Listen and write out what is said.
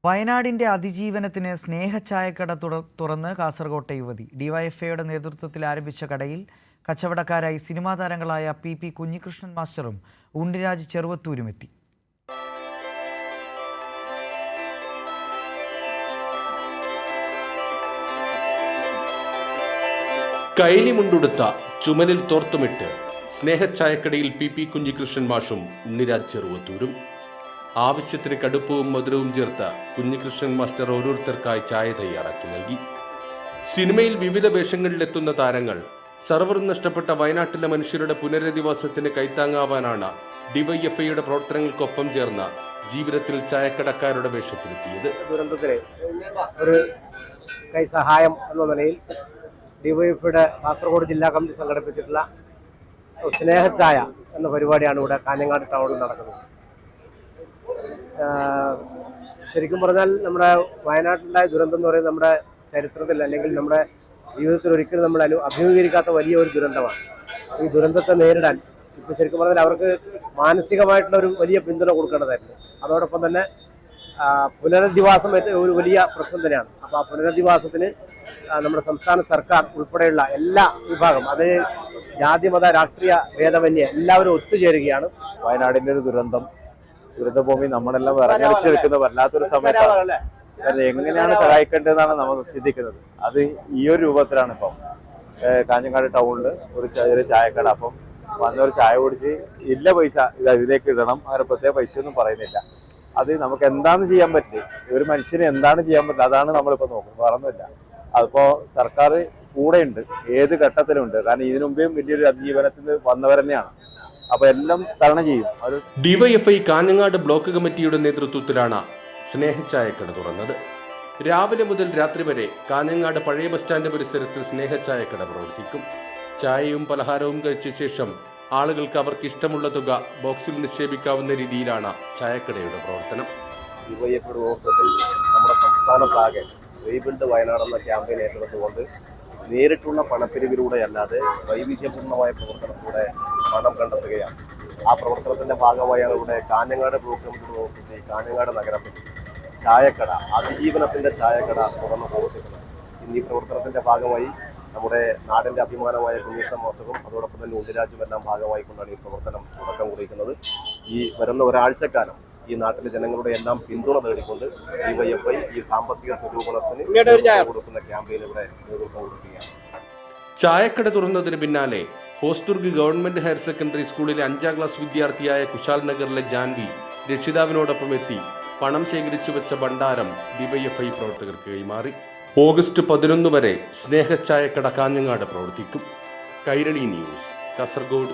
വയനാടിന്റെ അതിജീവനത്തിന് സ്നേഹചായക്കട തുറന്ന് കാസർകോട്ടെ യുവതി. ഡിവൈഎഫ്ഐയുടെ നേതൃത്വത്തിൽ ആരംഭിച്ച കടയിൽ കച്ചവടക്കാരായി സിനിമാ താരങ്ങളായ പി കുഞ്ഞികൃഷ്ണൻ മാസ്റ്ററും ഉണ്ണിരാജ് ചെറുവത്തൂരും എത്തി. കൈലിമുണ്ടുടുത്ത ചുമലിൽ തോർത്തുമിട്ട് സ്നേഹചായക്കടയിൽ പി കുഞ്ഞികൃഷ്ണൻ മാഷും ഉണ്ണിരാജ് ചെറുവത്തൂരും. ആവശ്യത്തിന് കടുപ്പവും മധുരവും ചേർത്ത കുഞ്ഞികൃഷ്ണൻ മാസ്റ്റർ ഓരോരുത്തർക്കായി ചായ തയ്യാറാക്കി നൽകി. സിനിമയിൽ വിവിധ വേഷങ്ങളിലെത്തുന്ന താരങ്ങൾ സർവർ നഷ്ടപ്പെട്ട വയനാട്ടിലെ മനുഷ്യരുടെ പുനരധിവാസത്തിന് കൈത്താങ്ങാവാനാണ് ഡിവൈഎഫ്ഐയുടെ പ്രവർത്തനങ്ങൾക്കൊപ്പം ചേർന്ന ജീവിതത്തിൽ ചായക്കടക്കാരുടെ വേഷത്തിലെത്തിയത്. ദുരന്തത്തിന് ഒരു കൈസഹായം എന്ന നിലയിൽ ഡിവൈഎഫ്ഐയുടെ കാസർഗോഡ് ജില്ലാ കമ്മിറ്റി സംഘടിപ്പിച്ചിട്ടുള്ള സ്നേഹചായ എന്ന പരിപാടിയാണ് ഇവിടെ കാഞ്ഞങ്ങാട് ടൗണിൽ നടക്കുന്നത്. ശരിക്കും പറഞ്ഞാൽ നമ്മുടെ വയനാട്ടിലുണ്ടായ ദുരന്തം എന്ന് പറയുന്നത് നമ്മുടെ ചരിത്രത്തിൽ അല്ലെങ്കിൽ നമ്മുടെ ജീവിതത്തിൽ ഒരിക്കലും നമ്മൾ അഭിമുഖീകരിക്കാത്ത വലിയ ഒരു ദുരന്തമാണ്. ഈ ദുരന്തത്തെ നേരിടാൻ ഇപ്പോൾ ശരിക്കും പറഞ്ഞാൽ അവർക്ക് മാനസികമായിട്ടുള്ള ഒരു വലിയ പിന്തുണ കൊടുക്കേണ്ടതായിരുന്നു. അതോടൊപ്പം തന്നെ പുനരധിവാസം ഒരു വലിയ പ്രശ്നം തന്നെയാണ്. അപ്പോൾ ആ പുനരധിവാസത്തിന് നമ്മുടെ സംസ്ഥാന സർക്കാർ ഉൾപ്പെടെയുള്ള എല്ലാ വിഭാഗം, അത് ജാതി മത രാഷ്ട്രീയ ഭേദമന്യേ എല്ലാവരും ഒത്തുചേരുകയാണ്. വയനാടിന്റെ ഒരു ദുരന്തഭൂമി നമ്മളെല്ലാം ഇറങ്ങടിച്ചു നിൽക്കുന്ന വല്ലാത്തൊരു സമയത്താണ്. എങ്ങനെയാണ് സഹായിക്കേണ്ടതെന്നാണ് നമ്മൾ ചിന്തിക്കുന്നത്. അത് ഈ ഒരു രൂപത്തിലാണ് ഇപ്പം കാഞ്ഞങ്ങാട് ടൗണിൽ ഒരു ചായക്കട. അപ്പം വന്നൊരു ചായ കുടിച്ച് ഇല്ല പൈസ ഇതിലേക്ക് ഇടണം, അങ്ങനെ പ്രത്യേക പൈസയൊന്നും പറയുന്നില്ല. അത് നമുക്ക് എന്താണെന്ന് ചെയ്യാൻ പറ്റില്ല, ഒരു മനുഷ്യന് എന്താണ് ചെയ്യാൻ പറ്റില്ല അതാണ് നമ്മളിപ്പോൾ നോക്കുന്നത്, വേറൊന്നുമില്ല. അതിപ്പോ സർക്കാർ കൂടെയുണ്ട്, ഏത് ഘട്ടത്തിലുണ്ട്. കാരണം ഇതിനു മുമ്പേയും വലിയൊരു അതിജീവനത്തിന് വന്നവർ തന്നെയാണ്. അപ്പൊ എല്ലാം തരണം ചെയ്യും. ഡിവൈഎഫ്ഐ കാഞ്ഞങ്ങാട് ബ്ലോക്ക് കമ്മിറ്റിയുടെ നേതൃത്വത്തിലാണ് സ്നേഹചായക്കട തുറന്നത്. രാവിലെ മുതൽ രാത്രി വരെ കാഞ്ഞങ്ങാട് പഴയ ബസ് സ്റ്റാൻഡ് പരിസരത്ത് സ്നേഹചായക്കട പ്രവർത്തിക്കും. ചായയും പലഹാരവും കഴിച്ച ശേഷം ആളുകൾക്ക് അവർക്ക് ഇഷ്ടമുള്ള തുക ബോക്സിൽ നിക്ഷേപിക്കാവുന്ന രീതിയിലാണ് ചായക്കടയുടെ പ്രവർത്തനം. ഡിവൈഎഫ്ഐയുടെ നേതൃത്വത്തിൽ നമ്മുടെ സംസ്ഥാനത്താകെ റീബിൽഡ് വയനാട് എന്ന ക്യാമ്പയിൻ ഏറ്റെടുത്തുകൊണ്ട് നേരിട്ടുള്ള പണപ്പിരിവിലൂടെ അല്ലാതെ വൈവിധ്യപൂർണമായ പ്രവർത്തനത്തിലൂടെ പണം കണ്ടെത്തുകയാണ്. ആ പ്രവർത്തനത്തിന്റെ ഭാഗമായാണ് ഇവിടെ കാഞ്ഞങ്ങാട് ബ്ലോക്ക് കമ്മിറ്റിയുടെ നേതൃത്വത്തിൽ കാഞ്ഞങ്ങാട് നഗരത്തിൽ ചായക്കട, അതിജീവനത്തിന്റെ ചായക്കട തുറന്നു പ്രവർത്തിക്കുന്നത്. ഇന്ന് ഈ പ്രവർത്തനത്തിന്റെ ഭാഗമായി നമ്മുടെ നാടിന്റെ അഭിമാനമായ കുഞ്ഞികൃഷ്ണൻ മാസ്റ്ററും അതോടൊപ്പം തന്നെ ഉണ്ണിരാജും എല്ലാം ഭാഗമായിക്കൊണ്ടാണ് ഈ പ്രവർത്തനം തുടക്കം കുറിക്കുന്നത്. ഈ വരുന്ന ഒരാഴ്ചക്കാലം ഈ നാട്ടിലെ ജനങ്ങളുടെ എല്ലാം പിന്തുണ നേടിക്കൊണ്ട് ഡിവൈഎഫ്ഐ ഈ സാമ്പത്തിക സ്വരൂപണത്തിന് കൊടുക്കുന്ന ക്യാമ്പയിൻ ഇവിടെ നേതൃത്വം കൊടുക്കുകയാണ്. ചായക്കട തുറന്നതിന് പിന്നാലെ ഹോസ്ദുർഗ് ഗവൺമെന്റ് ഹയർ സെക്കൻഡറി സ്കൂളിലെ 5ാം ക്ലാസ് വിദ്യാർത്ഥിയായ കുശാൽ നഗറിലെ ജാൻവി രക്ഷിതാവിനോടൊപ്പം എത്തി പണം ശേഖരിച്ചു വെച്ച ഭണ്ഡാരം ഡിവൈഎഫ്ഐ പ്രവർത്തകർക്ക് കൈമാറി. ഓഗസ്റ്റ് 11 വരെ സ്നേഹചായക്കട കാഞ്ഞങ്ങാട് പ്രവർത്തിക്കും. കൈരളി ന്യൂസ്, കാസർഗോഡ്.